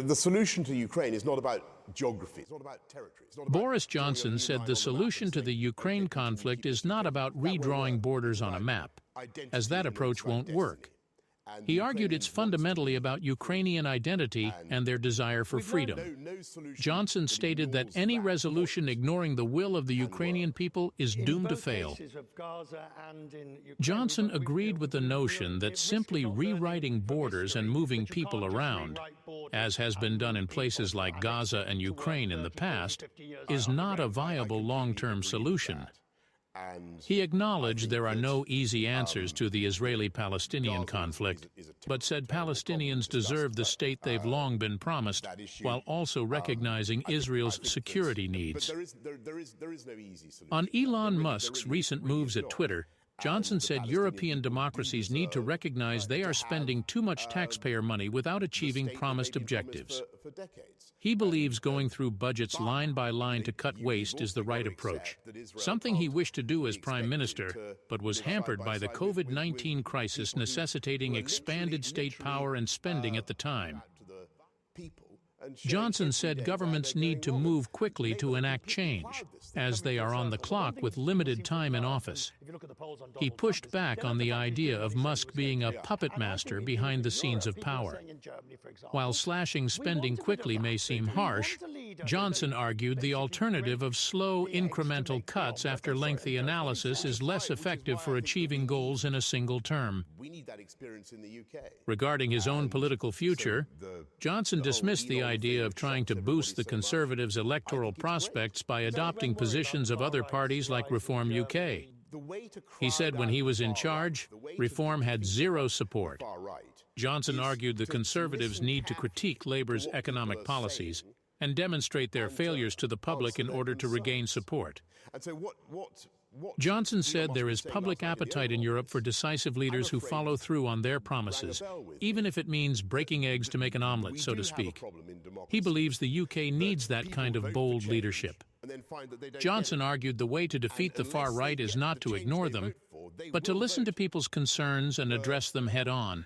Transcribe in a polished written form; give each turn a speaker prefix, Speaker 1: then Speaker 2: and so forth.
Speaker 1: The solution to Ukraine is not about geography, it's not about territory. It's not about
Speaker 2: Boris Johnson said the solution to the Ukraine conflict is not about redrawing borders on a map, as that approach won't work. He argued it's fundamentally about Ukrainian identity and their desire for freedom. Johnson stated that any resolution ignoring the will of the Ukrainian people is doomed to fail. Johnson agreed with the notion that simply rewriting borders and moving people around, as has been done in places like Gaza and Ukraine in the past, is not a viable long-term solution. He acknowledged there are no easy answers to the Israeli-Palestinian conflict, but said Palestinians deserve the state they've long been promised, while also recognizing Israel's security needs. On Elon Musk's recent moves at Twitter, Johnson said European democracies need to recognize they are spending too much taxpayer money without achieving promised objectives. He believes going through budgets line by line to cut waste is the right approach, something he wished to do as Prime Minister, but was hampered by the COVID-19 crisis necessitating expanded state power and spending at the time. Johnson said governments need to move quickly to enact change, as they are on the clock with limited time in office. He pushed back on the idea of Musk being a puppet master behind the scenes of power. While slashing spending quickly may seem harsh, Johnson argued the alternative of slow, incremental cuts after lengthy analysis is less effective for achieving goals in a single term. Regarding his own political future, Johnson dismissed the idea of trying to boost the Conservatives' electoral prospects by adopting positions of other parties like Reform UK. He said when he was in charge, Reform had zero support. Johnson argued the Conservatives need to critique Labour's economic policies and demonstrate their failures to the public in order to regain support. Johnson said there is public appetite in Europe for decisive leaders who follow through on their promises, even if it means breaking eggs to make an omelette, so to speak. He believes the UK needs that kind of bold leadership. Johnson argued the way to defeat the far right is not to ignore them, but to listen to people's concerns and address them head-on.